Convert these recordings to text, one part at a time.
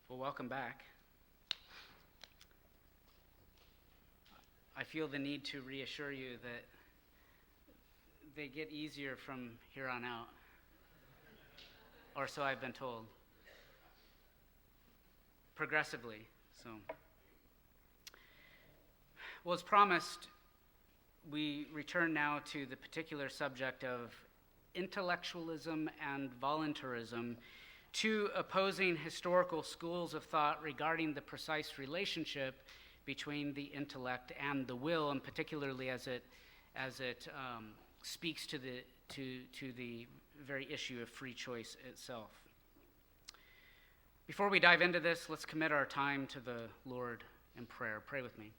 Well, welcome back. I feel the need to reassure you that they get easier from here on out, or so I've been told, progressively. Well, as promised, we return now to the particular subject of intellectualism and voluntarism, two opposing historical schools of thought regarding the precise relationship between the intellect and the will, and particularly as it speaks to the very issue of free choice itself. Before we dive into this, let's commit our time to the Lord in prayer. Pray with me.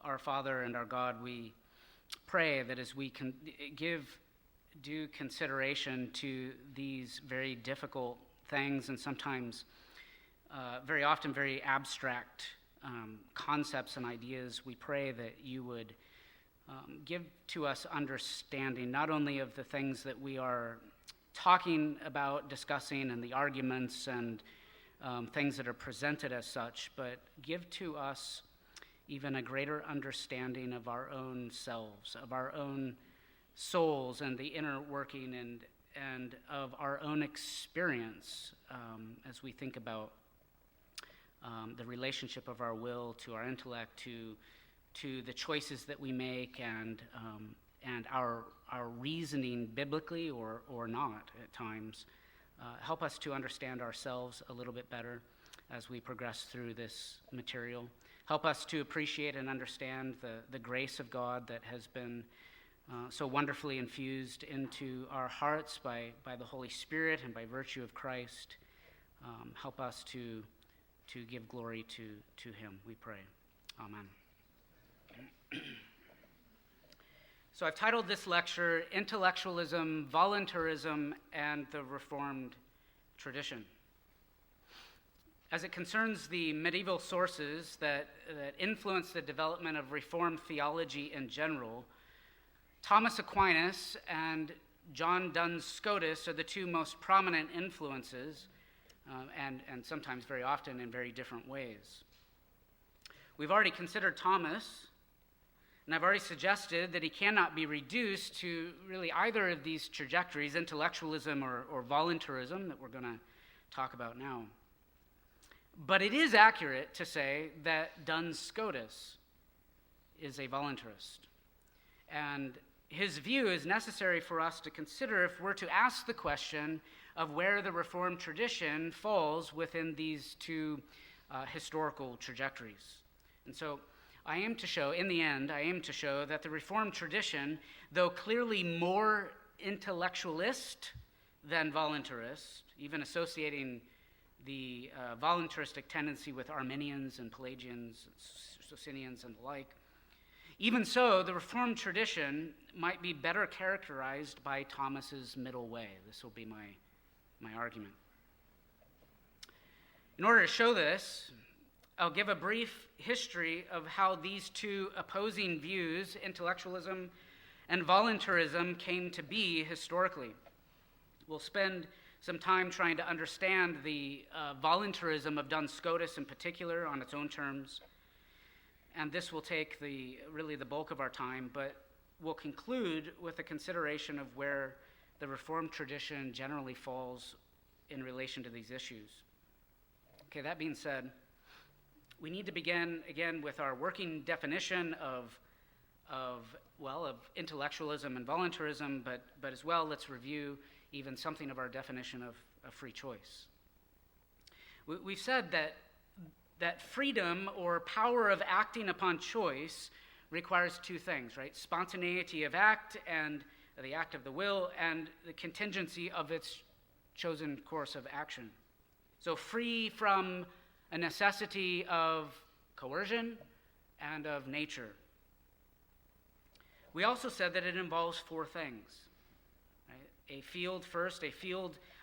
Our Father and our God, we pray that as we can give due consideration to these very difficult things and sometimes very often very abstract concepts and ideas, we pray that you would give to us understanding not only of the things that we are talking about, discussing, and the arguments and things that are presented as such, but give to us even a greater understanding of our own selves, of our own souls and the inner working and of our own experience as we think about the relationship of our will to our intellect, to the choices that we make, and our reasoning biblically or not at times. Help us to understand ourselves a little bit better as we progress through this material. Help us to appreciate and understand the grace of God that has been so wonderfully infused into our hearts by the Holy Spirit and by virtue of Christ. Help us to give glory to him, we pray. Amen. So I've titled this lecture, Intellectualism, Voluntarism, and the Reformed Tradition. As it concerns the medieval sources that influenced the development of Reformed theology in general, Thomas Aquinas and John Duns Scotus are the two most prominent influences, and sometimes very often in very different ways. We've already considered Thomas, and I've already suggested that he cannot be reduced to really either of these trajectories, intellectualism or voluntarism, that we're going to talk about now. But it is accurate to say that Duns Scotus is a voluntarist. And his view is necessary for us to consider if we're to ask the question of where the Reformed tradition falls within these two historical trajectories. And so I aim to show that the Reformed tradition, though clearly more intellectualist than voluntarist, even associating the voluntaristic tendency with Arminians and Pelagians, Socinians, and the like. Even so, the Reformed tradition might be better characterized by Thomas's middle way. This will be my argument. In order to show this, I'll give a brief history of how these two opposing views, intellectualism and voluntarism, came to be historically. We'll spend some time trying to understand the voluntarism of Duns Scotus in particular on its own terms. And this will take the bulk of our time, but we'll conclude with a consideration of where the Reformed tradition generally falls in relation to these issues. Okay, that being said, we need to begin again with our working definition of intellectualism and voluntarism, but as well, let's review even something of our definition of free choice. We've said that freedom or power of acting upon choice requires two things, right? Spontaneity of act and the act of the will, and the contingency of its chosen course of action. So free from a necessity of coercion and of nature. We also said that it involves four things. A field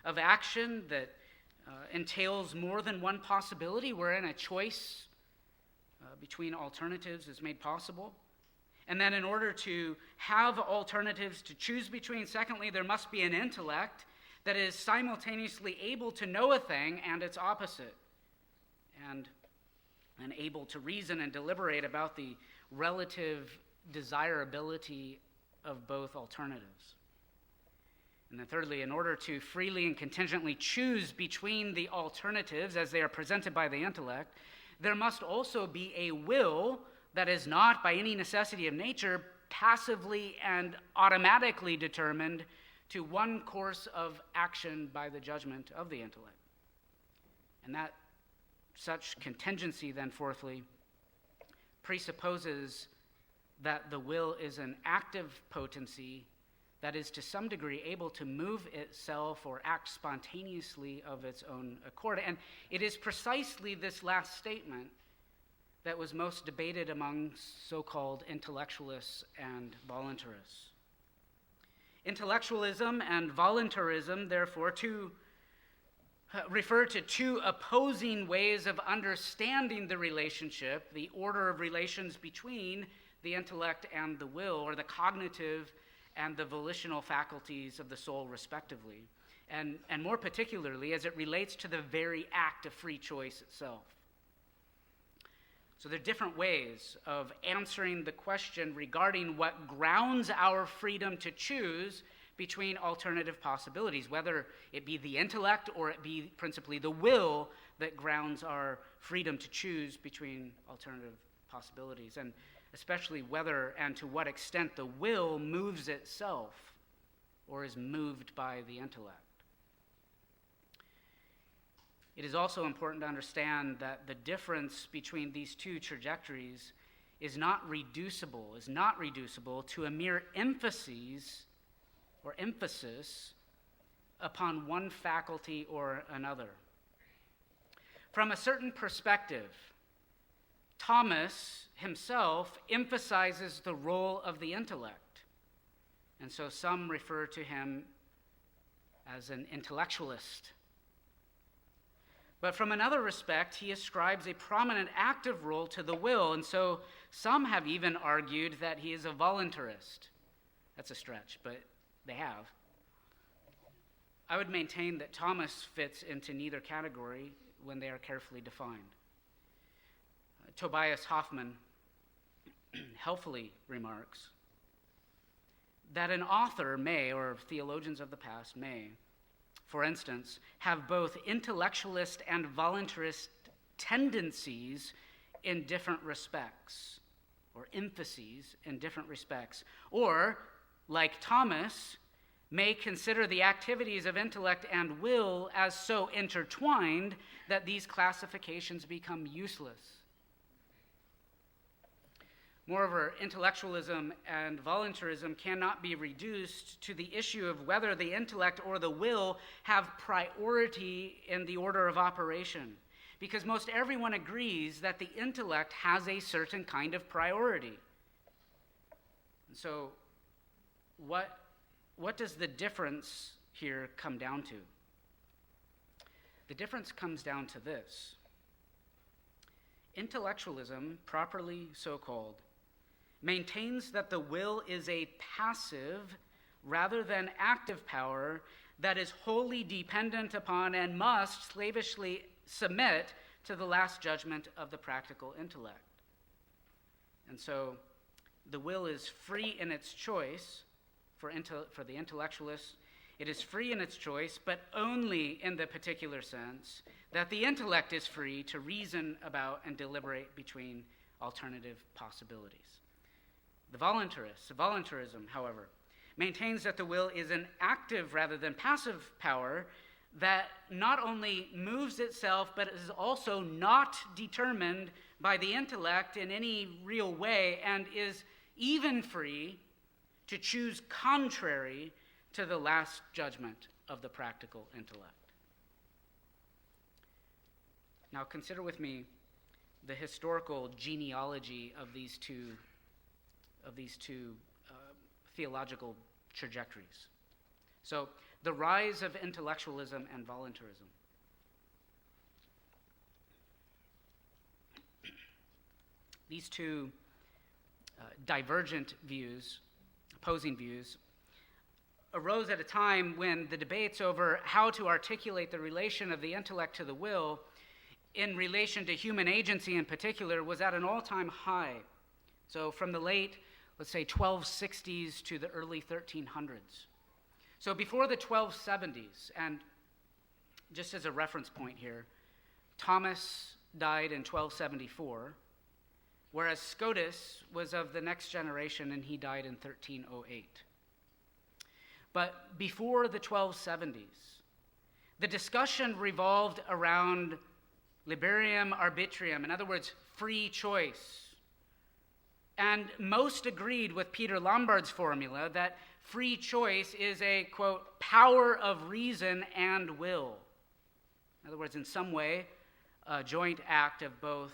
of action that entails more than one possibility, wherein a choice between alternatives is made possible. And then in order to have alternatives to choose between, secondly, there must be an intellect that is simultaneously able to know a thing and its opposite, and able to reason and deliberate about the relative desirability of both alternatives. And then thirdly, in order to freely and contingently choose between the alternatives as they are presented by the intellect, there must also be a will that is not, by any necessity of nature, passively and automatically determined to one course of action by the judgment of the intellect. And that such contingency, then, fourthly, presupposes that the will is an active potency that is to some degree able to move itself or act spontaneously of its own accord. And it is precisely this last statement that was most debated among so-called intellectualists and voluntarists. Intellectualism and voluntarism, therefore, refer to two opposing ways of understanding the relationship, the order of relations between the intellect and the will, or the cognitive and the volitional faculties of the soul, respectively, and more particularly as it relates to the very act of free choice itself. So there are different ways of answering the question regarding what grounds our freedom to choose between alternative possibilities, whether it be the intellect or it be principally the will that grounds our freedom to choose between alternative possibilities, and especially whether and to what extent the will moves itself or is moved by the intellect. It is also important to understand that the difference between these two trajectories is not reducible to a mere emphasis upon one faculty or another. From a certain perspective, Thomas himself emphasizes the role of the intellect, and so some refer to him as an intellectualist. But from another respect, he ascribes a prominent active role to the will, and so some have even argued that he is a voluntarist. That's a stretch, but they have. I would maintain that Thomas fits into neither category when they are carefully defined. Tobias Hoffman helpfully remarks that an author may, or theologians of the past may, for instance, have both intellectualist and voluntarist tendencies in different respects, or emphases in different respects, or, like Thomas, may consider the activities of intellect and will as so intertwined that these classifications become useless. Moreover, intellectualism and voluntarism cannot be reduced to the issue of whether the intellect or the will have priority in the order of operation, because most everyone agrees that the intellect has a certain kind of priority. And so, what does the difference here come down to? The difference comes down to this. Intellectualism, properly so called, maintains that the will is a passive rather than active power that is wholly dependent upon and must slavishly submit to the last judgment of the practical intellect. And so the will is free in its choice for the intellectualist. It is free in its choice, but only in the particular sense that the intellect is free to reason about and deliberate between alternative possibilities. The voluntarism, however, maintains that the will is an active rather than passive power that not only moves itself, but is also not determined by the intellect in any real way, and is even free to choose contrary to the last judgment of the practical intellect. Now consider with me the historical genealogy of these two theological trajectories. So, the rise of intellectualism and voluntarism. These two divergent views, opposing views, arose at a time when the debates over how to articulate the relation of the intellect to the will in relation to human agency in particular was at an all-time high. So from the late, let's say, 1260s to the early 1300s. So before the 1270s, and just as a reference point here, Thomas died in 1274, whereas Scotus was of the next generation and he died in 1308. But before the 1270s, the discussion revolved around liberum arbitrium, in other words, free choice. And most agreed with Peter Lombard's formula that free choice is a, quote, power of reason and will. In other words, in some way, a joint act of both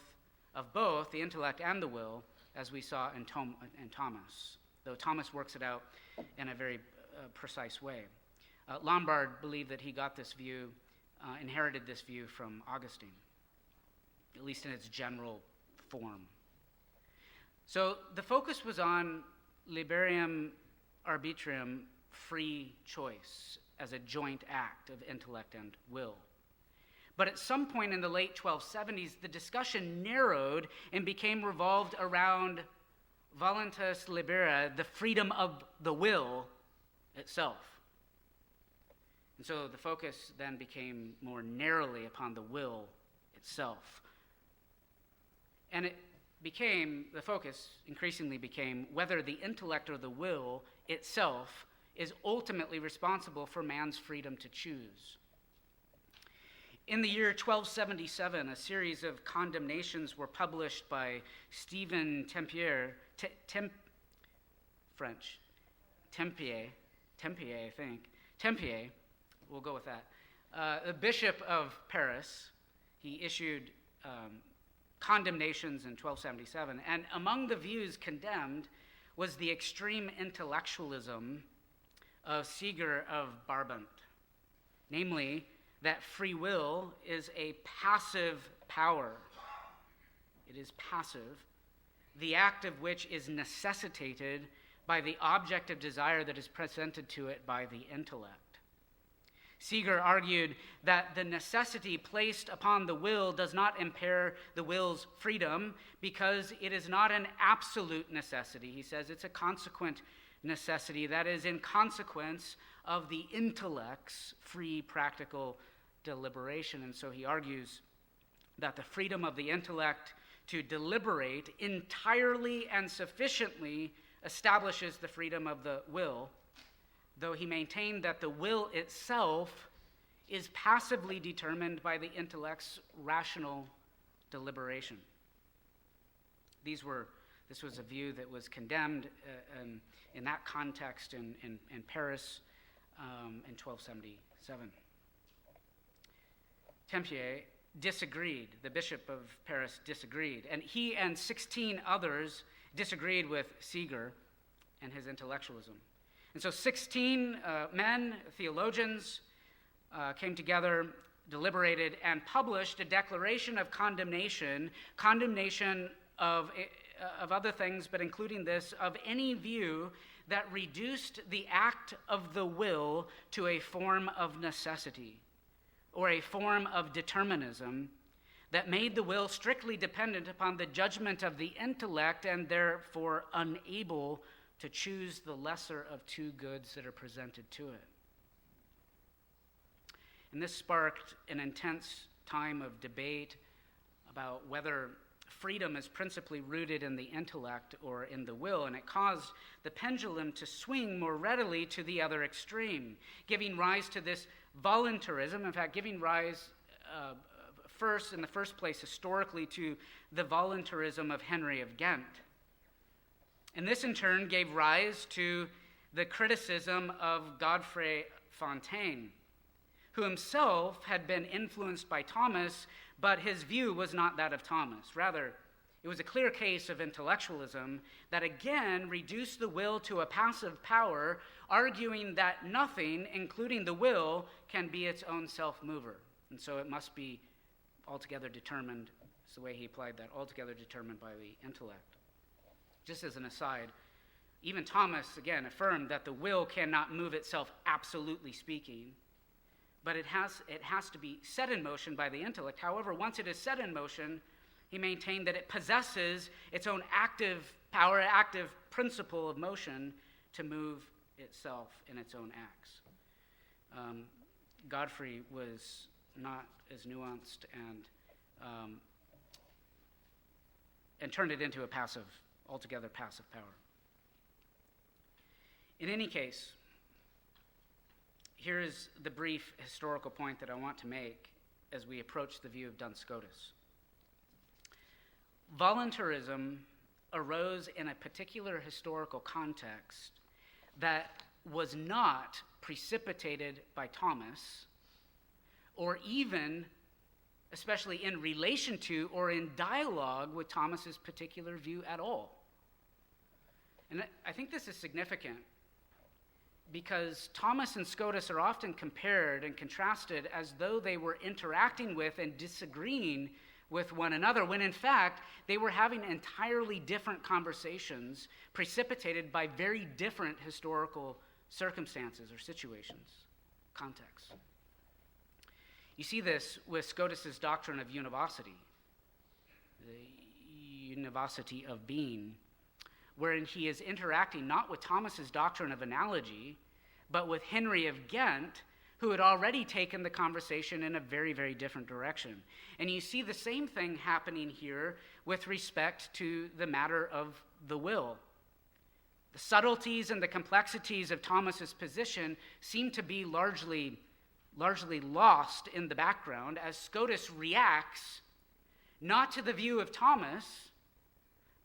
the intellect and the will, as we saw in Thomas, though Thomas works it out in a very precise way. Lombard believed that he got this view, inherited this view from Augustine, at least in its general form. So the focus was on liberum arbitrium, free choice, as a joint act of intellect and will. But at some point in the late 1270s, the discussion narrowed and became revolved around voluntas libera, the freedom of the will itself. And so the focus then became more narrowly upon the will itself. And the focus increasingly became whether the intellect or the will itself is ultimately responsible for man's freedom to choose. In the year 1277, a series of condemnations were published by Stephen Tempier, I think. Tempier, we'll go with that. The Bishop of Paris, he issued condemnations in 1277, and among the views condemned was the extreme intellectualism of Siger of Brabant, namely that free will is a passive power. It is passive, the act of which is necessitated by the object of desire that is presented to it by the intellect. Siger argued that the necessity placed upon the will does not impair the will's freedom because it is not an absolute necessity. He says it's a consequent necessity that is in consequence of the intellect's free practical deliberation. And so he argues that the freedom of the intellect to deliberate entirely and sufficiently establishes the freedom of the will, though he maintained that the will itself is passively determined by the intellect's rational deliberation. This was a view that was condemned in that context in Paris in 1277. Tempier disagreed, the Bishop of Paris disagreed, and he and 16 others disagreed with Siger and his intellectualism. And so 16 men, theologians, came together, deliberated, and published a declaration of condemnation of other things, but including this, of any view that reduced the act of the will to a form of necessity or a form of determinism that made the will strictly dependent upon the judgment of the intellect and therefore unable to choose the lesser of two goods that are presented to it. And this sparked an intense time of debate about whether freedom is principally rooted in the intellect or in the will, and it caused the pendulum to swing more readily to the other extreme, giving rise to this voluntarism, in fact, giving rise in the first place historically to the voluntarism of Henry of Ghent. And this in turn gave rise to the criticism of Godfrey Fontaine, who himself had been influenced by Thomas, but his view was not that of Thomas. Rather, it was a clear case of intellectualism that again reduced the will to a passive power, arguing that nothing, including the will, can be its own self-mover. And so it must be altogether determined, it's the way he applied that, altogether determined by the intellect. Just as an aside, even Thomas, again, affirmed that the will cannot move itself, absolutely speaking, but it has to be set in motion by the intellect. However, once it is set in motion, he maintained that it possesses its own active power, active principle of motion to move itself in its own acts. Godfrey was not as nuanced and turned it into a altogether passive power. In any case, here is the brief historical point that I want to make as we approach the view of Duns Scotus. Voluntarism arose in a particular historical context that was not precipitated by Thomas, or even, especially in relation to or in dialogue with Thomas's particular view at all. And I think this is significant because Thomas and Scotus are often compared and contrasted as though they were interacting with and disagreeing with one another, when in fact they were having entirely different conversations precipitated by very different historical circumstances or situations, contexts. You see this with Scotus's doctrine of univocity, the univocity of being, wherein he is interacting not with Thomas's doctrine of analogy, but with Henry of Ghent, who had already taken the conversation in a very, very different direction. And you see the same thing happening here with respect to the matter of the will. The subtleties and the complexities of Thomas's position seem to be largely lost in the background as Scotus reacts not to the view of Thomas,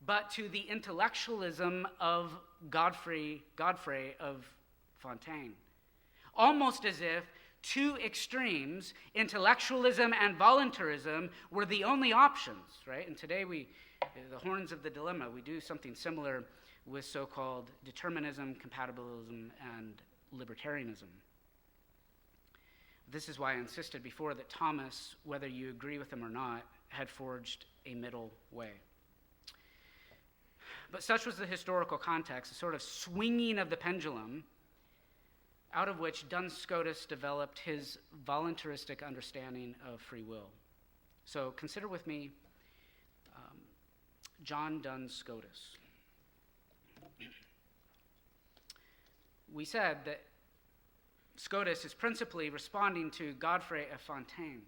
but to the intellectualism of Godfrey of Fontaine. Almost as if two extremes, intellectualism and voluntarism, were the only options, right? And today the horns of the dilemma, we do something similar with so-called determinism, compatibilism, and libertarianism. This is why I insisted before that Thomas, whether you agree with him or not, had forged a middle way. But such was the historical context, a sort of swinging of the pendulum, out of which Duns Scotus developed his voluntaristic understanding of free will. So consider with me John Duns Scotus. We said that Scotus is principally responding to Godfrey of Fontaine.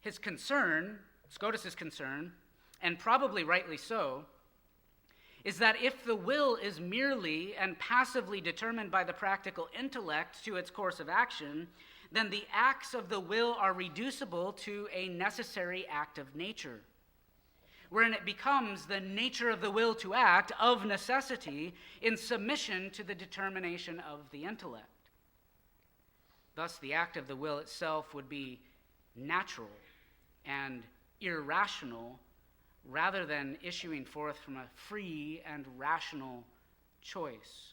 His concern, Scotus's concern, and probably rightly so, is that if the will is merely and passively determined by the practical intellect to its course of action, then the acts of the will are reducible to a necessary act of nature, wherein it becomes the nature of the will to act of necessity in submission to the determination of the intellect. Thus, the act of the will itself would be natural and irrational rather than issuing forth from a free and rational choice.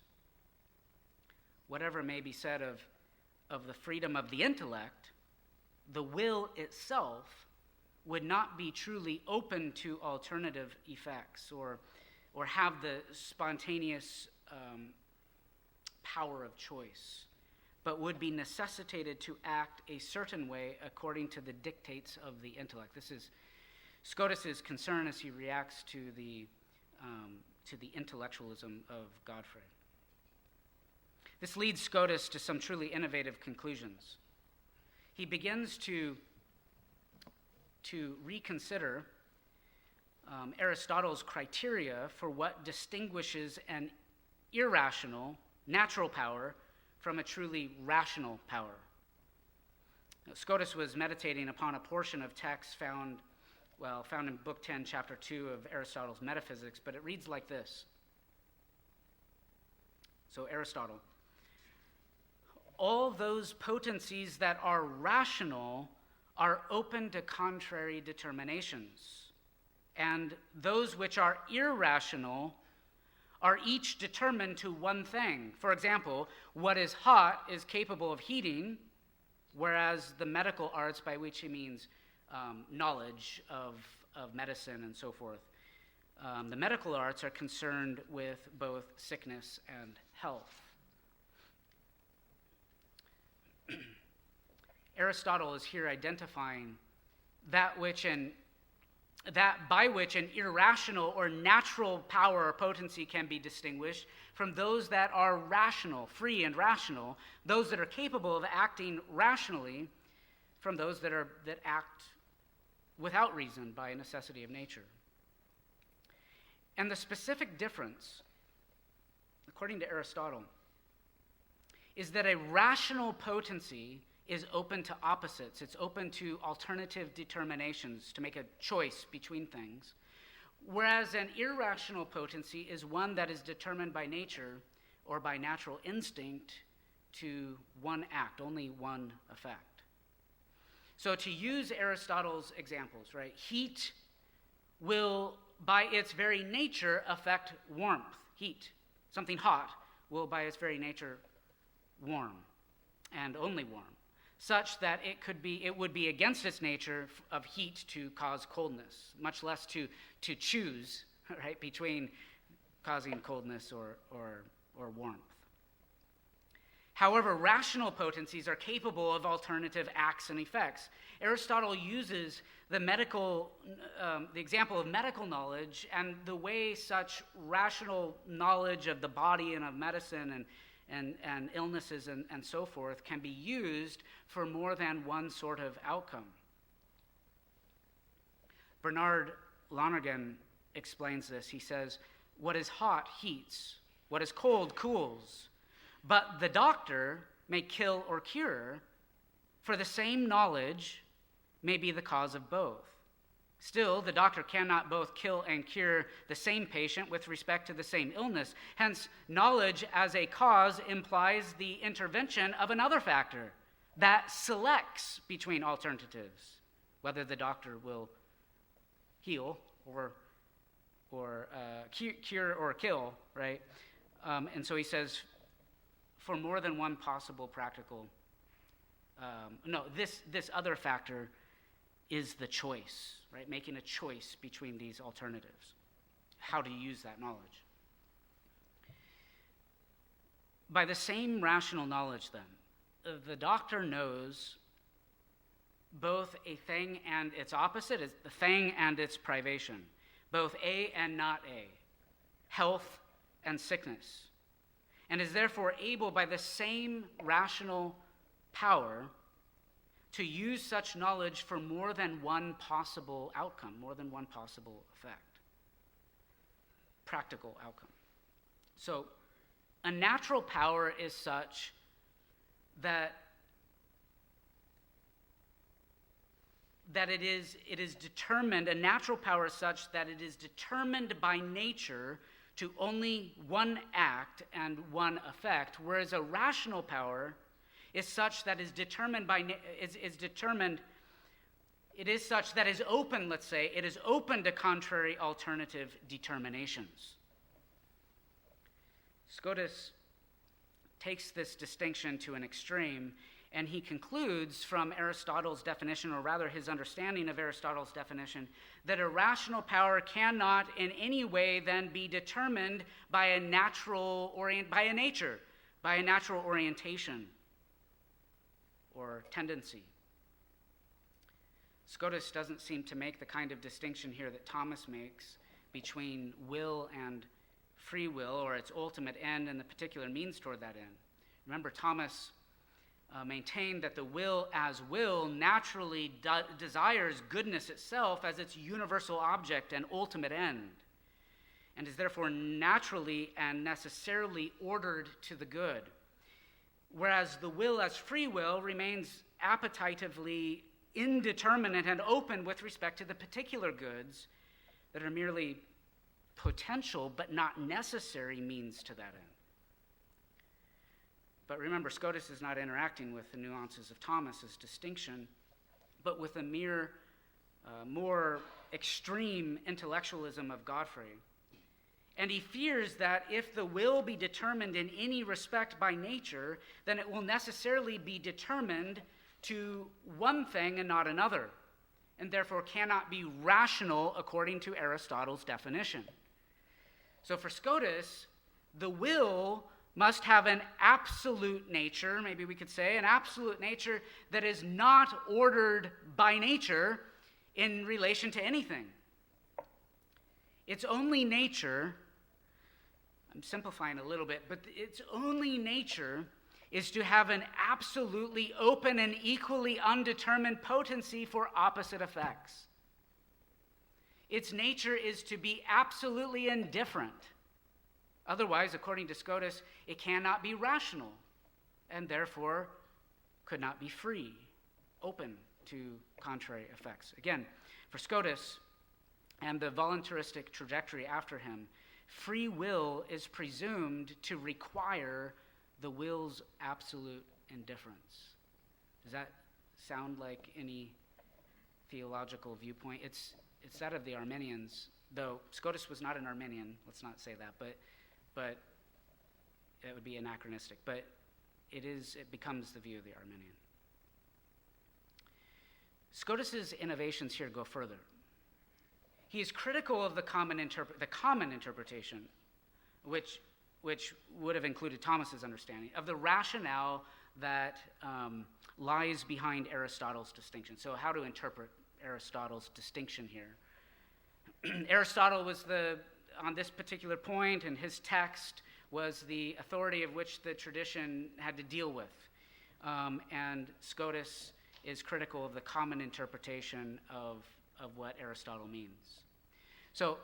Whatever may be said of the freedom of the intellect, the will itself would not be truly open to alternative effects or have the spontaneous power of choice, but would be necessitated to act a certain way according to the dictates of the intellect. This is Scotus's concern as he reacts to the intellectualism of Godfrey. This leads Scotus to some truly innovative conclusions. He begins to reconsider Aristotle's criteria for what distinguishes an irrational, natural power from a truly rational power. Now, Scotus was meditating upon a portion of text found in Book 10, Chapter 2 of Aristotle's Metaphysics, but it reads like this. So Aristotle, all those potencies that are rational are open to contrary determinations, and those which are irrational are each determined to one thing. For example, what is hot is capable of heating, whereas the medical arts, by which he means knowledge of medicine and so forth, the medical arts are concerned with both sickness and health. Aristotle is here identifying that by which an irrational or natural power or potency can be distinguished from those that are rational, free and rational, those that are capable of acting rationally from those that act without reason by a necessity of nature. And the specific difference, according to Aristotle, is that a rational potency is open to opposites. It's open to alternative determinations, to make a choice between things. Whereas an irrational potency is one that is determined by nature or by natural instinct to one act, only one effect. So to use Aristotle's examples, right? Heat will, by its very nature, affect warmth. Heat, something hot, will by its very nature warm, and only warm, such that it would be against its nature of heat to cause coldness, much less to choose, right, between causing coldness or warmth. However, rational potencies are capable of alternative acts and effects. Aristotle uses the example of medical knowledge and the way such rational knowledge of the body and of medicine and illnesses and so forth can be used for more than one sort of outcome. Bernard Lonergan explains this. He says, "What is hot heats, what is cold cools, but the doctor may kill or cure, for the same knowledge may be the cause of both. Still, the doctor cannot both kill and cure the same patient with respect to the same illness. Hence, knowledge as a cause implies the intervention of another factor that selects between alternatives, whether the doctor will heal or cure or kill, right? And so he says, for more than one possible practical, this other factor is the choice, right? Making a choice between these alternatives. How to use that knowledge. By the same rational knowledge, then, the doctor knows both a thing and its opposite, the thing and its privation, both A and not A, health and sickness, and is therefore able by the same rational power to use such knowledge for more than one possible outcome, more than one possible effect, practical outcome. So a natural power is such that it is determined, a natural power is such that it is determined by nature to only one act and one effect, whereas a rational power is such that is determined it is such that is open, let's say, it is open to contrary alternative determinations. Scotus takes this distinction to an extreme, and he concludes from Aristotle's definition, or rather his understanding of Aristotle's definition, that a rational power cannot in any way then be determined by a natural orientation or tendency. Scotus doesn't seem to make the kind of distinction here that Thomas makes between will and free will, or its ultimate end and the particular means toward that end. Remember, Thomas maintained that the will as will naturally desires goodness itself as its universal object and ultimate end, and is therefore naturally and necessarily ordered to the good. Whereas the will as free will remains appetitively indeterminate and open with respect to the particular goods that are merely potential but not necessary means to that end. But remember, Scotus is not interacting with the nuances of Thomas's distinction, but with a more extreme intellectualism of Godfrey. And he fears that if the will be determined in any respect by nature, then it will necessarily be determined to one thing and not another. and therefore cannot be rational according to Aristotle's definition. So for Scotus, the will must have an absolute nature, maybe we could say, an absolute nature that is not ordered by nature in relation to anything. Its only nature, I'm simplifying a little bit, but its only nature is to have an absolutely open and equally undetermined potency for opposite effects. Its nature is to be absolutely indifferent. Otherwise, according to Scotus, it cannot be rational, and therefore could not be free, open to contrary effects. Again, for Scotus and the voluntaristic trajectory after him, free will is presumed to require the will's absolute indifference. Does that sound like any theological viewpoint? It's that of the Arminians, though Scotus was not an Arminian, let's not say that, but it would be anachronistic. But it becomes the view of the Arminian. Scotus's innovations here go further. He is critical of the common interpretation, which would have included Thomas's understanding of the rationale that lies behind Aristotle's distinction. So how to interpret Aristotle's distinction here. Aristotle was on this particular point, and his text was the authority of which the tradition had to deal with. And Scotus is critical of the common interpretation of what Aristotle means. So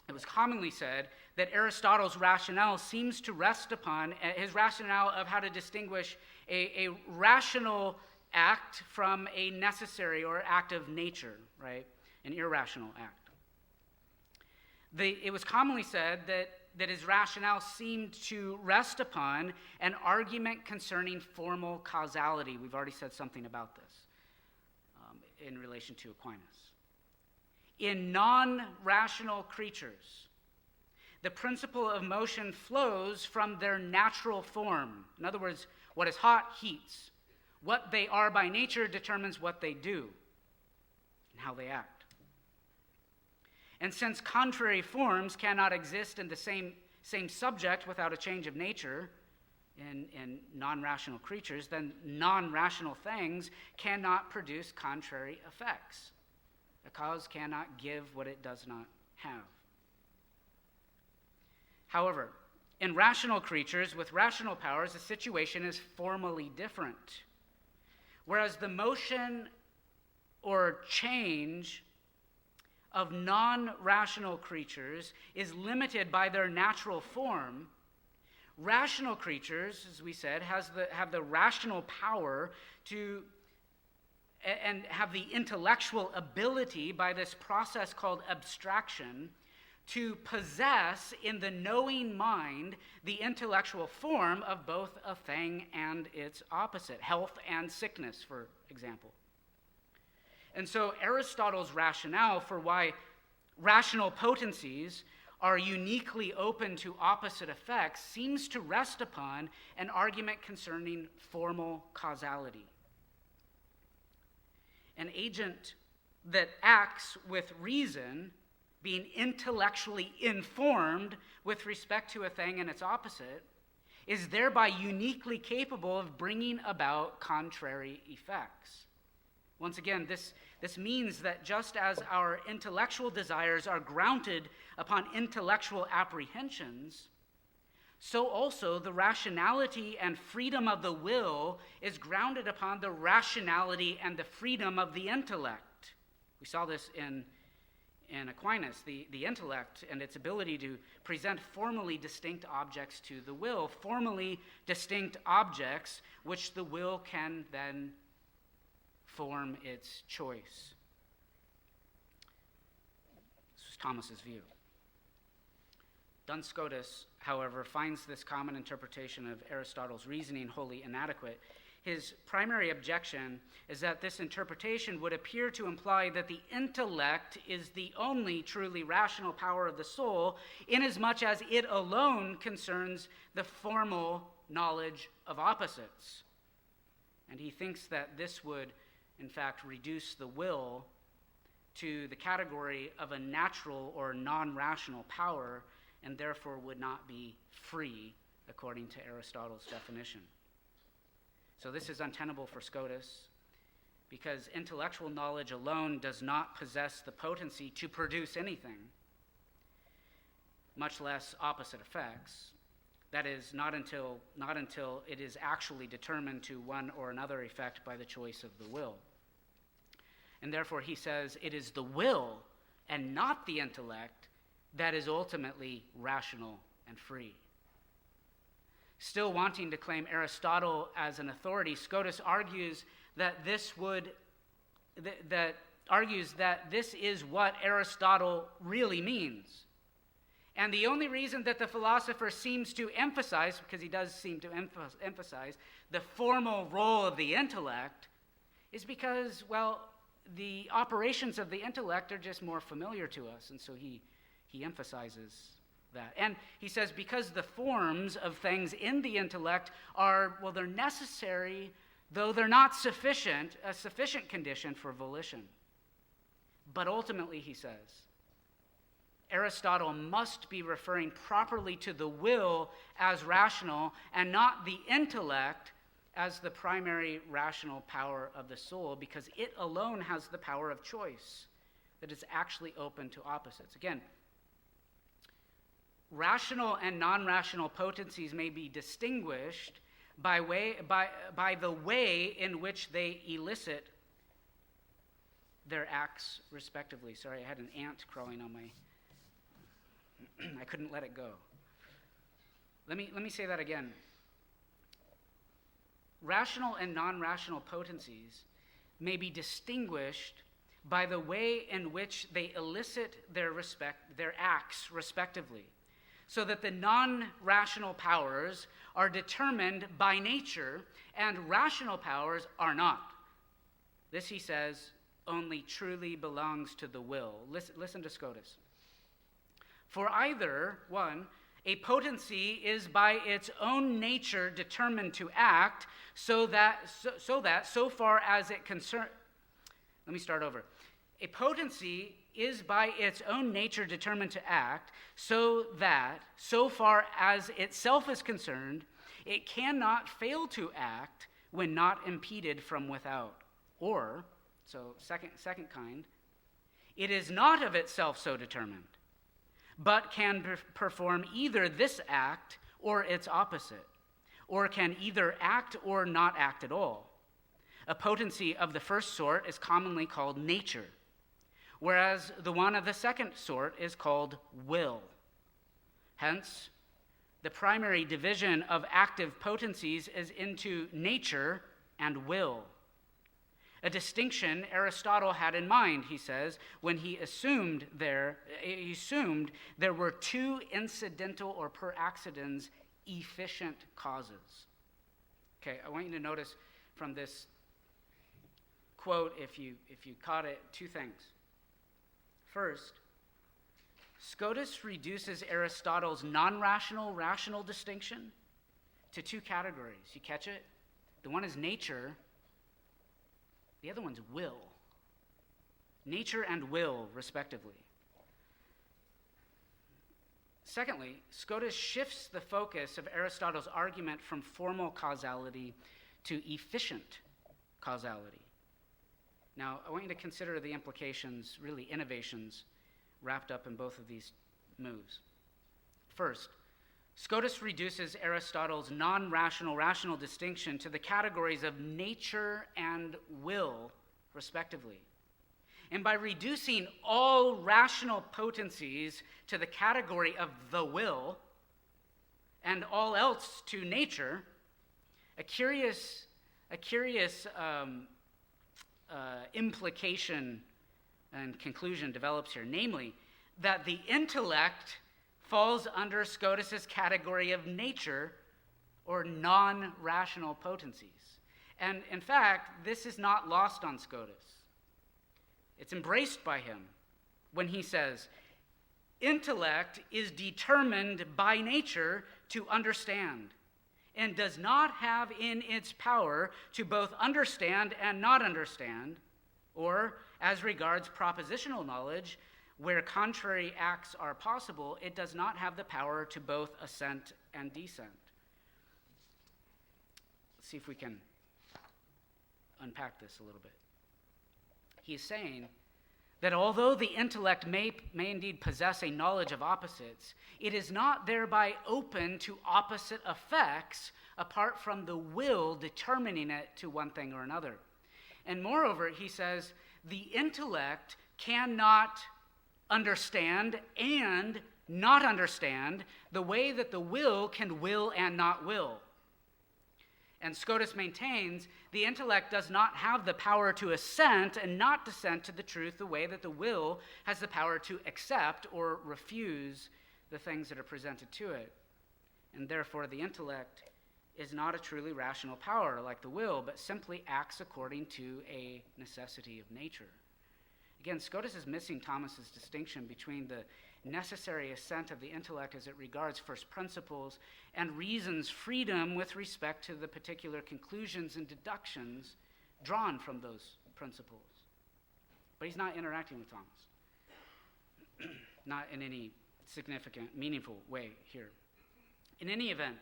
it was commonly said that Aristotle's rationale seems to rest upon his rationale of how to distinguish a rational act from a necessary or act of nature, right? An irrational act. It was commonly said that his rationale seemed to rest upon an argument concerning formal causality. We've already said something about this in relation to Aquinas. In non-rational creatures, the principle of motion flows from their natural form. In other words, what is hot heats. What they are by nature determines what they do and how they act. And since contrary forms cannot exist in the same subject without a change of nature in non-rational creatures, then non-rational things cannot produce contrary effects. A cause cannot give what it does not have. However, in rational creatures with rational powers, the situation is formally different. Whereas the motion or change of non-rational creatures is limited by their natural form, rational creatures, as we said, have the rational power to and have the intellectual ability by this process called abstraction to possess in the knowing mind the intellectual form of both a thing and its opposite, health and sickness, for example. And so Aristotle's rationale for why rational potencies are uniquely open to opposite effects seems to rest upon an argument concerning formal causality. An agent that acts with reason, being intellectually informed with respect to a thing and its opposite, is thereby uniquely capable of bringing about contrary effects. Once again, this means that just as our intellectual desires are grounded upon intellectual apprehensions, so also the rationality and freedom of the will is grounded upon the rationality and the freedom of the intellect. We saw this in Aquinas, the intellect and its ability to present formally distinct objects to the will, formally distinct objects which the will can then form its choice. This was Thomas's view. Duns Scotus, however, finds this common interpretation of Aristotle's reasoning wholly inadequate. His primary objection is that this interpretation would appear to imply that the intellect is the only truly rational power of the soul, inasmuch as it alone concerns the formal knowledge of opposites. And he thinks that this would in fact, reduce the will to the category of a natural or non-rational power, and therefore would not be free, according to Aristotle's definition. So this is untenable for Scotus, because intellectual knowledge alone does not possess the potency to produce anything, much less opposite effects. That is, not until it is actually determined to one or another effect by the choice of the will. And therefore, he says, it is the will and not the intellect that is ultimately rational and free. Still wanting to claim Aristotle as an authority, Scotus argues that this is what Aristotle really means. And the only reason that the philosopher seems to emphasize, because he does seem to emphasize, the formal role of the intellect is because, well, the operations of the intellect are just more familiar to us, and so he emphasizes that. And he says because the forms of things in the intellect are, well, they're necessary, though they're not a sufficient condition for volition. But ultimately, he says, Aristotle must be referring properly to the will as rational and not the intellect as the primary rational power of the soul, because it alone has the power of choice that is actually open to opposites. Again, rational and non-rational potencies may be distinguished by the way in which they elicit their acts respectively. Sorry, I had an ant crawling on my... I couldn't let it go. Let me say that again. Rational and non-rational potencies may be distinguished by the way in which they elicit their acts respectively, so that the non-rational powers are determined by nature and rational powers are not. This, he says, only truly belongs to the will. Listen to Scotus. For either, one, a potency is by its own nature determined to act, so far as it concerns... Let me start over. A potency is by its own nature determined to act, so that, so far as itself is concerned, it cannot fail to act when not impeded from without. Or, so second kind, it is not of itself so determined, but can perform either this act or its opposite, or can either act or not act at all. A potency of the first sort is commonly called nature, whereas the one of the second sort is called will. Hence, the primary division of active potencies is into nature and will. A distinction Aristotle had in mind, he says, when he assumed there were two incidental or per accidens efficient causes. Okay, I want you to notice from this quote, if you caught it, two things. First, Scotus reduces Aristotle's non-rational, rational distinction to two categories. You catch it? The one is nature. The other one's will. Nature and will, respectively. Secondly, Scotus shifts the focus of Aristotle's argument from formal causality to efficient causality. Now, I want you to consider the implications, really innovations, wrapped up in both of these moves. First, Scotus reduces Aristotle's non-rational, rational distinction to the categories of nature and will, respectively. And by reducing all rational potencies to the category of the will and all else to nature, a curious implication and conclusion develops here, namely that the intellect falls under Scotus's category of nature or non-rational potencies. And in fact, this is not lost on Scotus. It's embraced by him when he says, intellect is determined by nature to understand. and does not have in its power to both understand and not understand, or, as regards propositional knowledge, where contrary acts are possible, it does not have the power to both assent and dissent. Let's see if we can unpack this a little bit. He's saying that although the intellect may indeed possess a knowledge of opposites, it is not thereby open to opposite effects apart from the will determining it to one thing or another. And moreover, he says, the intellect cannot understand and not understand the way that the will can will and not will. And Scotus maintains the intellect does not have the power to assent and not dissent to the truth the way that the will has the power to accept or refuse the things that are presented to it. And therefore, the intellect is not a truly rational power like the will, but simply acts according to a necessity of nature. Again, Scotus is missing Thomas's distinction between the necessary assent of the intellect as it regards first principles and reason's freedom with respect to the particular conclusions and deductions drawn from those principles. But he's not interacting with Thomas, not in any significant, meaningful way here. In any event,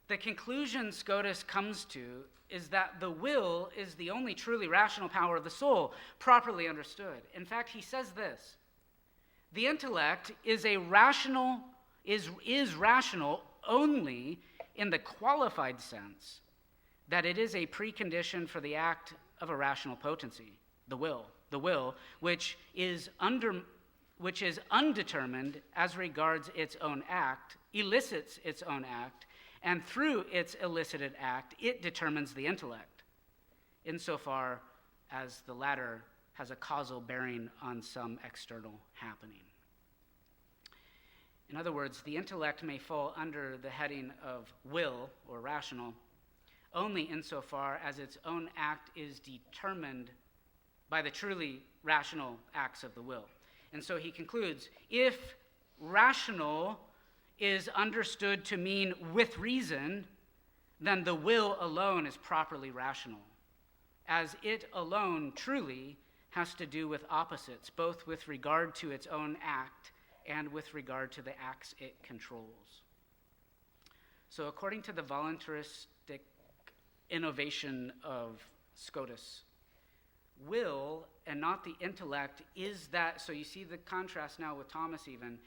the conclusion Scotus comes to is that the will is the only truly rational power of the soul, properly understood. In fact, he says this: the intellect is rational only in the qualified sense that it is a precondition for the act of a rational potency, the will, which is undetermined as regards its own act, elicits its own act, and through its elicited act, it determines the intellect, insofar as the latter has a causal bearing on some external happening. In other words, the intellect may fall under the heading of will, or rational, only insofar as its own act is determined by the truly rational acts of the will. And so he concludes, if rational is understood to mean with reason, then the will alone is properly rational, as it alone truly has to do with opposites, both with regard to its own act and with regard to the acts it controls. So according to the voluntaristic innovation of Scotus, will and not the intellect is that, so you see the contrast now with Thomas even,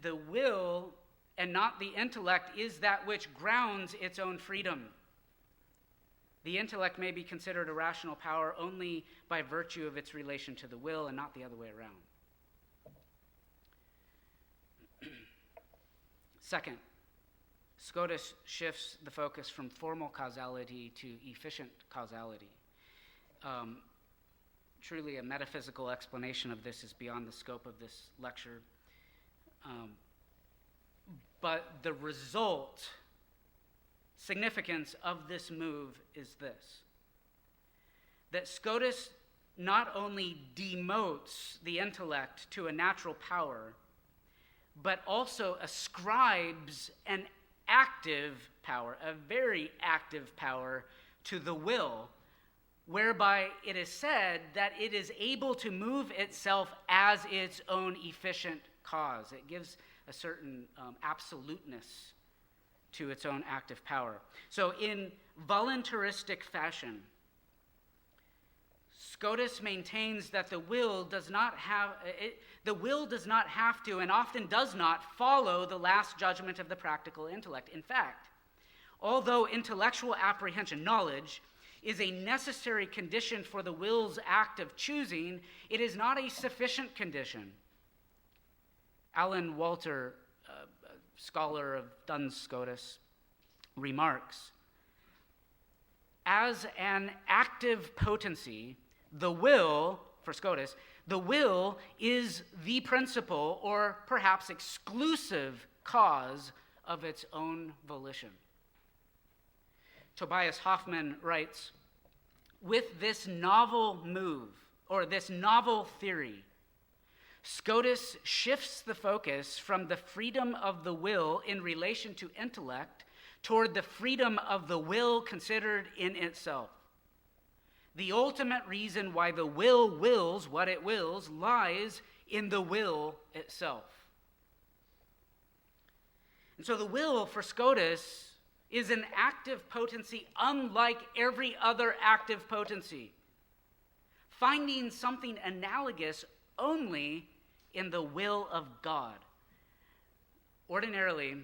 the will and not the intellect is that which grounds its own freedom. The intellect may be considered a rational power only by virtue of its relation to the will and not the other way around. Second, Scotus shifts the focus from formal causality to efficient causality. Truly, a metaphysical explanation of this is beyond the scope of this lecture. But the result, significance of this move is this: that Scotus not only demotes the intellect to a natural power, but also ascribes an active power, a very active power, to the will, whereby it is said that it is able to move itself as its own efficient cause. It gives a certain absoluteness to its own active power. So in voluntaristic fashion, Scotus maintains that the will does not have to and often does not follow the last judgment of the practical intellect. In fact, although intellectual apprehension, knowledge, is a necessary condition for the will's act of choosing, it is not a sufficient condition. Alan Walter, a scholar of Duns Scotus, remarks, as an active potency, the will, for Scotus, the will is the principal or perhaps exclusive cause of its own volition. Tobias Hoffman writes, with this novel move, or this novel theory, Scotus shifts the focus from the freedom of the will in relation to intellect toward the freedom of the will considered in itself. The ultimate reason why the will wills what it wills lies in the will itself. And so the will for Scotus is an active potency unlike every other active potency, finding something analogous only in the will of God. Ordinarily,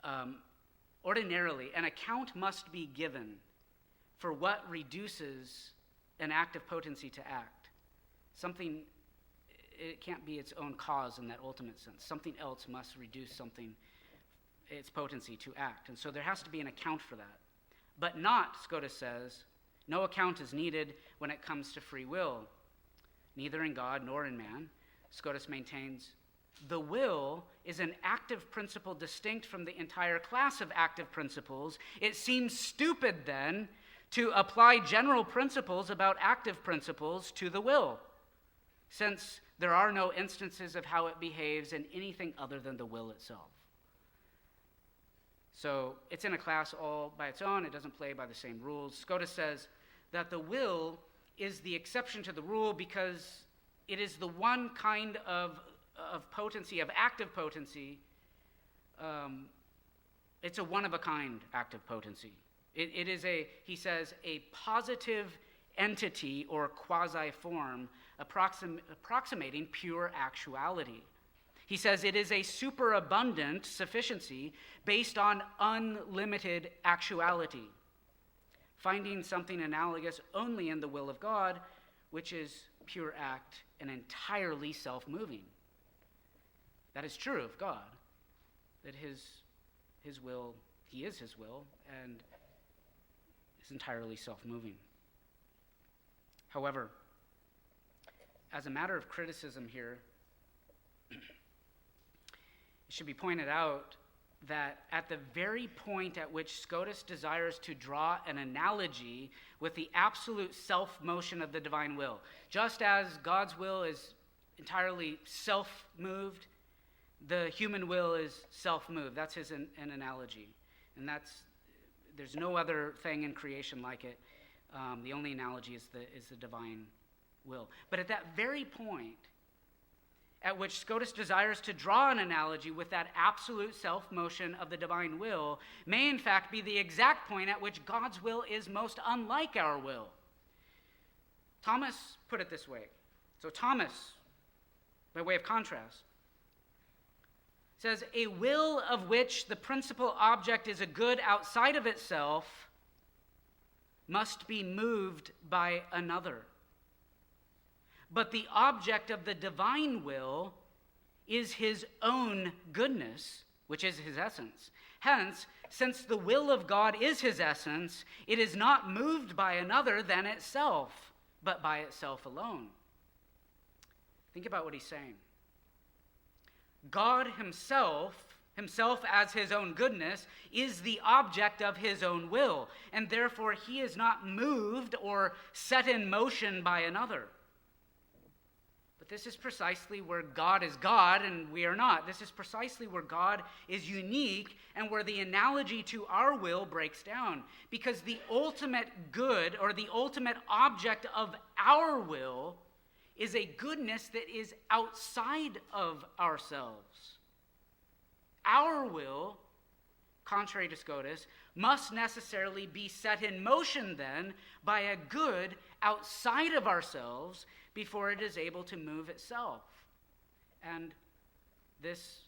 an account must be given for what reduces an active potency to act. Something, it can't be its own cause in that ultimate sense. Something else must reduce something, its potency, to act. And so there has to be an account for that. But not, Scotus says, no account is needed when it comes to free will, neither in God nor in man. Scotus maintains, the will is an active principle distinct from the entire class of active principles. It seems stupid, then, to apply general principles about active principles to the will, since there are no instances of how it behaves in anything other than the will itself. So it's in a class all by its own. It doesn't play by the same rules. Scotus says that the will is the exception to the rule because it is the one kind of potency, of active potency. It's a one-of-a-kind active potency. It is he says, a positive entity or quasi-form approximating pure actuality. He says it is a superabundant sufficiency based on unlimited actuality, finding something analogous only in the will of God, which is pure act and entirely self-moving. That is true of God, that his will, he is his will, and is entirely self-moving. However, as a matter of criticism here, it should be pointed out that at the very point at which Scotus desires to draw an analogy with the absolute self-motion of the divine will, just as God's will is entirely self-moved, the human will is self-moved. That's an analogy. And there's no other thing in creation like it. The only analogy is the divine will. But at that very point at which Scotus desires to draw an analogy with that absolute self-motion of the divine will may in fact be the exact point at which God's will is most unlike our will. Thomas put it this way. So Thomas, by way of contrast, says, a will of which the principal object is a good outside of itself must be moved by another. But the object of the divine will is his own goodness, which is his essence. Hence, since the will of God is his essence, it is not moved by another than itself, but by itself alone. Think about what he's saying. God himself as his own goodness, is the object of his own will, and therefore he is not moved or set in motion by another. But this is precisely where God is God and we are not. This is precisely where God is unique and where the analogy to our will breaks down. Because the ultimate good or the ultimate object of our will is a goodness that is outside of ourselves. Our will, contrary to Scotus, must necessarily be set in motion then by a good outside of ourselves before it is able to move itself. And this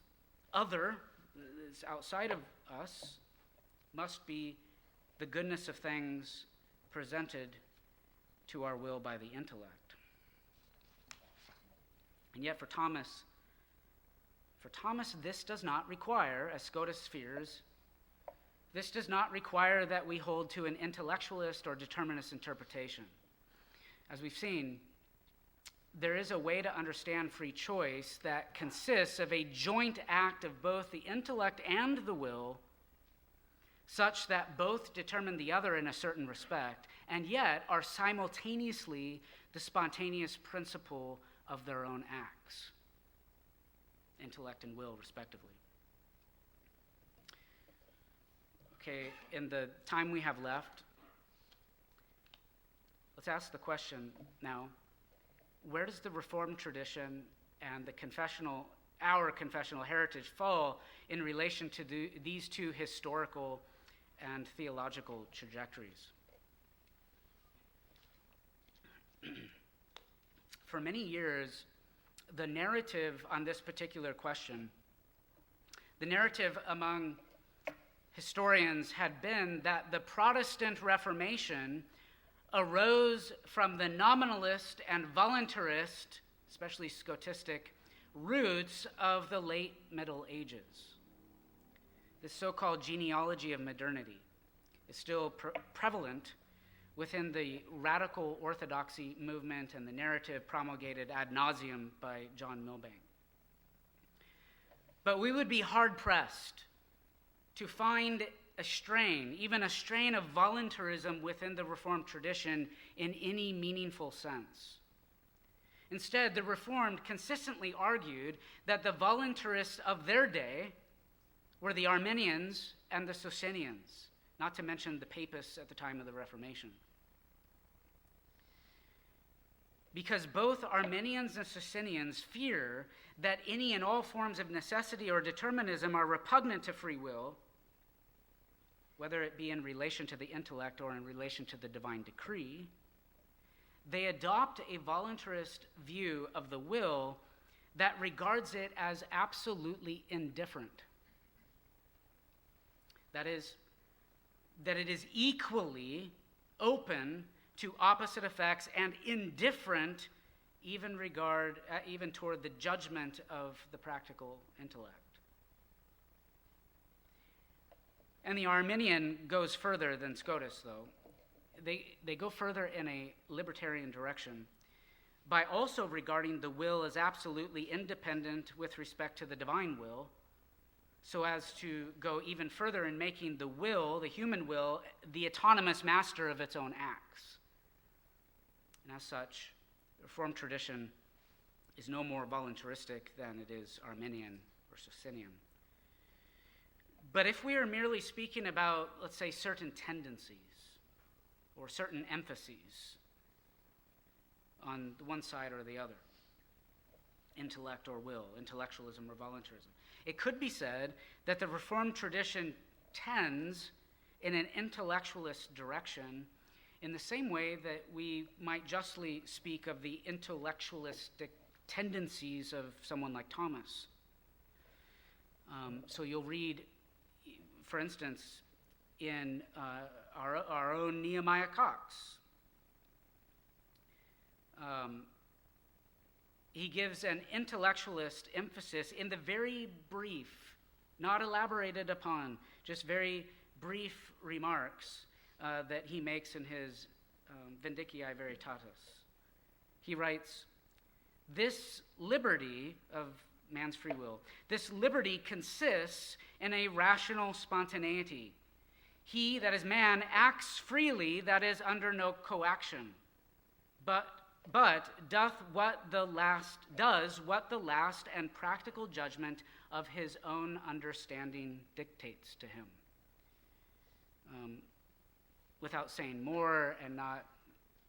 other, this outside of us, must be the goodness of things presented to our will by the intellect. And yet for Thomas, this does not require, as Scotus fears, this does not require that we hold to an intellectualist or determinist interpretation. As we've seen, there is a way to understand free choice that consists of a joint act of both the intellect and the will, such that both determine the other in a certain respect, and yet are simultaneously the spontaneous principle of their own acts, intellect and will, respectively. Okay, in the time we have left, let's ask the question now, where does the Reformed tradition and our confessional heritage fall in relation to these two historical and theological trajectories? For many years, the narrative on this particular question, the narrative among historians had been that the Protestant Reformation arose from the nominalist and voluntarist, especially Scotistic, roots of the late Middle Ages. This so-called genealogy of modernity is still prevalent within the radical orthodoxy movement and the narrative promulgated ad nauseum by John Milbank. But we would be hard-pressed to find even a strain of voluntarism within the Reformed tradition in any meaningful sense. Instead, the Reformed consistently argued that the voluntarists of their day were the Arminians and the Socinians, not to mention the Papists at the time of the Reformation. Because both Arminians and Socinians fear that any and all forms of necessity or determinism are repugnant to free will, whether it be in relation to the intellect or in relation to the divine decree, they adopt a voluntarist view of the will that regards it as absolutely indifferent. That is, that it is equally open to opposite effects and indifferent even toward the judgment of the practical intellect. And the Arminian goes further than Scotus, though. They go further in a libertarian direction by also regarding the will as absolutely independent with respect to the divine will, so as to go even further in making the will, the human will, the autonomous master of its own acts. And as such, the Reformed tradition is no more voluntaristic than it is Arminian or Socinian. But if we are merely speaking about, let's say, certain tendencies or certain emphases on the one side or the other, intellect or will, intellectualism or voluntarism, it could be said that the Reformed tradition tends in an intellectualist direction in the same way that we might justly speak of the intellectualistic tendencies of someone like Thomas. So you'll read, for instance, in our own Nehemiah Cox. He gives an intellectualist emphasis in the very brief, not elaborated upon, just very brief remarks that he makes in his Vindiciae Veritatis. He writes, "This liberty of man's free will, this liberty consists in a rational spontaneity. He, that is man, acts freely, that is under no coaction, but does what the last and practical judgment of his own understanding dictates to him." Without saying more and not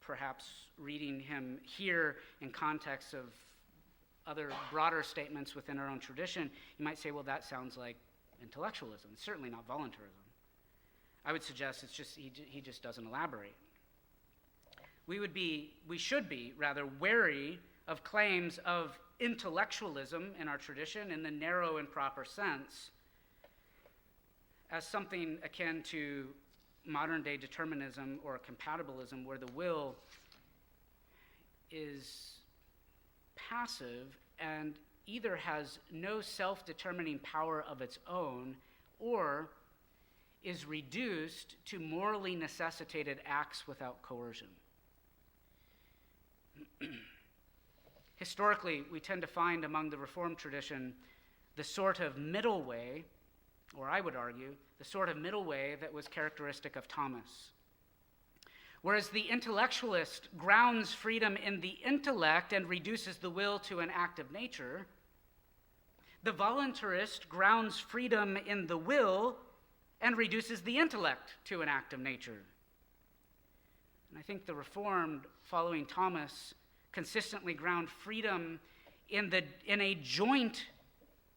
perhaps reading him here in context of other broader statements within our own tradition, you might say, well, that sounds like intellectualism. It's certainly not voluntarism. I would suggest it's just he just doesn't elaborate. We should be rather wary of claims of intellectualism in our tradition in the narrow and proper sense as something akin to modern-day determinism or compatibilism, where the will is passive and either has no self-determining power of its own or is reduced to morally necessitated acts without coercion. Historically, we tend to find among the Reformed tradition the sort of middle way, or I would argue, the sort of middle way that was characteristic of Thomas. Whereas the intellectualist grounds freedom in the intellect and reduces the will to an act of nature, the voluntarist grounds freedom in the will and reduces the intellect to an act of nature. And I think the Reformed, following Thomas, consistently ground freedom in a joint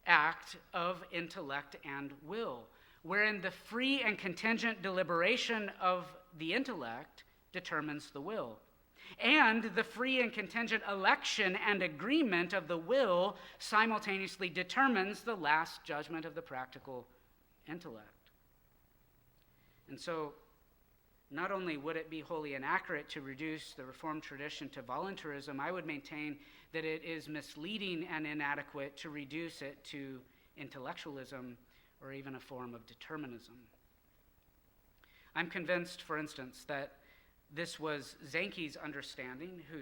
act of intellect and will, wherein the free and contingent deliberation of the intellect determines the will, and the free and contingent election and agreement of the will simultaneously determines the last judgment of the practical intellect. And so, not only would it be wholly inaccurate to reduce the Reformed tradition to voluntarism, I would maintain that it is misleading and inadequate to reduce it to intellectualism or even a form of determinism. I'm convinced, for instance, that this was Zanke's understanding, who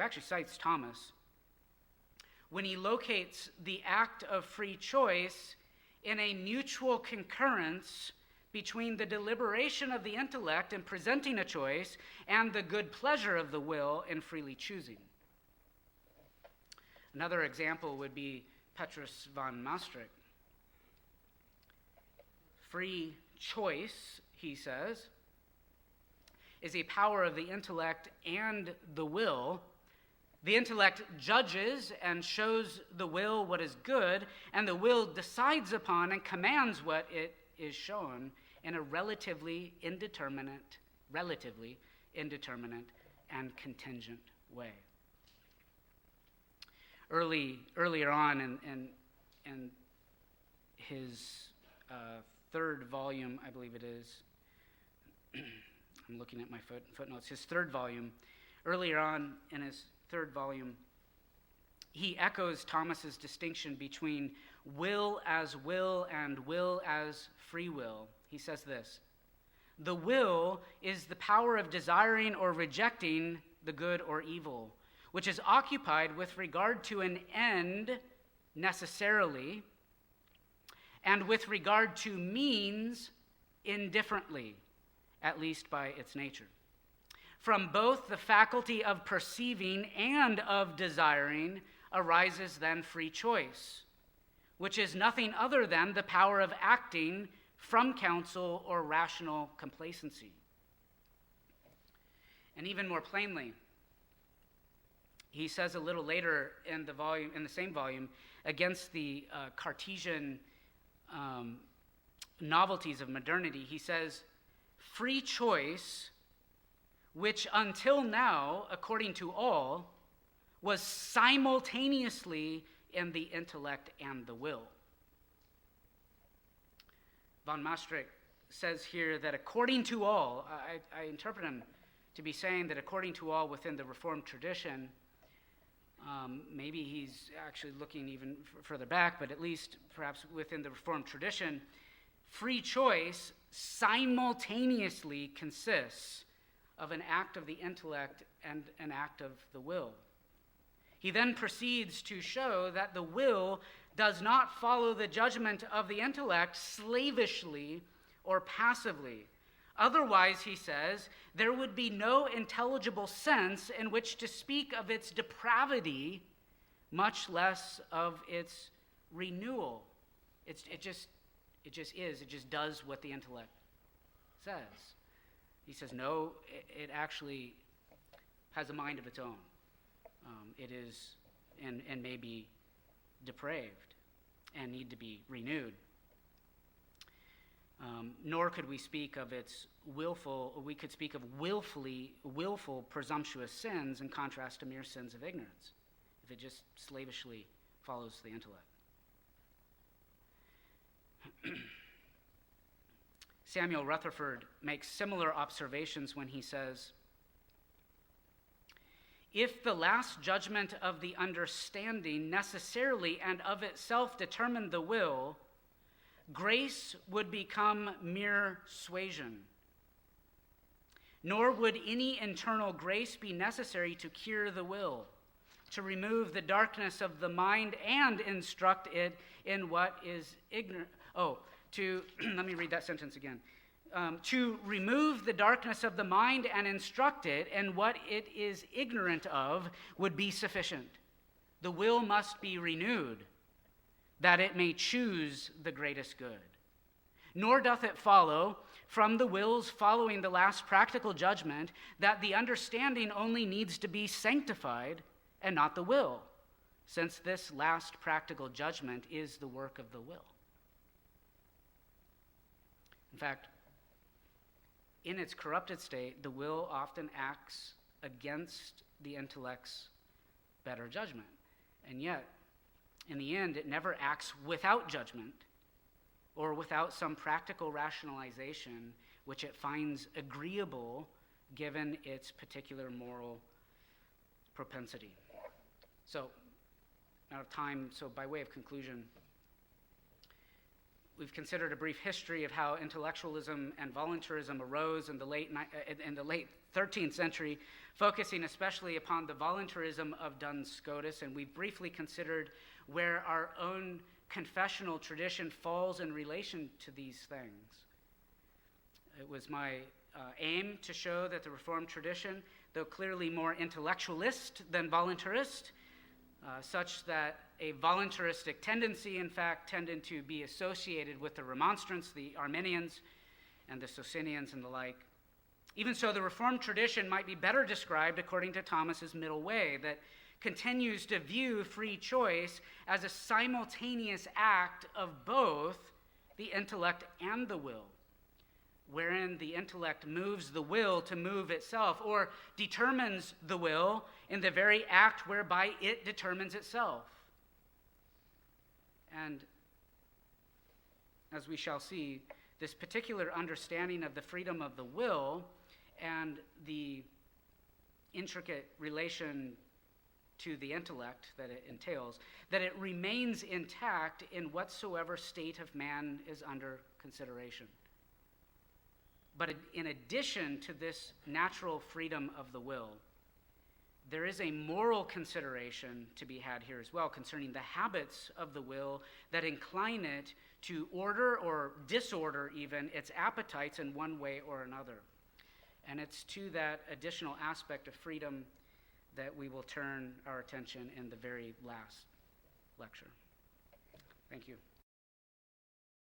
actually cites Thomas, when he locates the act of free choice in a mutual concurrence between the deliberation of the intellect in presenting a choice and the good pleasure of the will in freely choosing. Another example would be Petrus von Maastricht. Free choice, he says, is a power of the intellect and the will. The intellect judges and shows the will what is good, and the will decides upon and commands what it is shown in a relatively indeterminate and contingent way. Earlier on in his third volume, I believe it is, I'm looking at my footnotes, his third volume, earlier on in his third volume, he echoes Thomas's distinction between will as will and will as free will. He says this: the will is the power of desiring or rejecting the good or evil, which is occupied with regard to an end necessarily, and with regard to means indifferently, at least by its nature. From both the faculty of perceiving and of desiring arises then free choice, which is nothing other than the power of acting from counsel or rational complacency. And even more plainly, he says a little later in the same volume, against the Cartesian novelties of modernity, he says, free choice, which until now, according to all, was simultaneously in the intellect and the will. Von Maastricht says here that according to all, I interpret him to be saying that according to all within the Reformed tradition, maybe he's actually looking even further back, but at least perhaps within the Reformed tradition, free choice simultaneously consists of an act of the intellect and an act of the will. He then proceeds to show that the will does not follow the judgment of the intellect slavishly or passively. Otherwise, he says, there would be no intelligible sense in which to speak of its depravity, much less of its renewal. It just does what the intellect says. He says, no, it actually has a mind of its own. It is and may be depraved and need to be renewed. Nor could we speak of its we could speak of willful presumptuous sins in contrast to mere sins of ignorance, if it just slavishly follows the intellect. Samuel Rutherford makes similar observations when he says, if the last judgment of the understanding necessarily and of itself determined the will, grace would become mere suasion. Nor would any internal grace be necessary to cure the will, to remove the darkness of the mind and instruct it in what is ignorant. Let me read that sentence again. To remove the darkness of the mind and instruct it in what it is ignorant of would be sufficient. The will must be renewed, that it may choose the greatest good. Nor doth it follow from the wills following the last practical judgment that the understanding only needs to be sanctified and not the will, since this last practical judgment is the work of the will. In fact, in its corrupted state, the will often acts against the intellect's better judgment. And yet, in the end, it never acts without judgment or without some practical rationalization which it finds agreeable given its particular moral propensity. So, out of time, so by way of conclusion, we've considered a brief history of how intellectualism and voluntarism arose in the late 13th century, focusing especially upon the voluntarism of Duns Scotus, and we briefly considered where our own confessional tradition falls in relation to these things. It was my aim to show that the Reformed tradition, though clearly more intellectualist than voluntarist, such that a voluntaristic tendency, in fact, tended to be associated with the Remonstrants, the Arminians, and the Socinians and the like. Even so, the Reformed tradition might be better described according to Thomas's middle way, that continues to view free choice as a simultaneous act of both the intellect and the will, wherein the intellect moves the will to move itself, or determines the will in the very act whereby it determines itself. And as we shall see, this particular understanding of the freedom of the will and the intricate relation to the intellect that it entails, that it remains intact in whatsoever state of man is under consideration. But in addition to this natural freedom of the will, there is a moral consideration to be had here as well concerning the habits of the will that incline it to order or disorder even its appetites in one way or another. And it's to that additional aspect of freedom that we will turn our attention in the very last lecture. Thank you.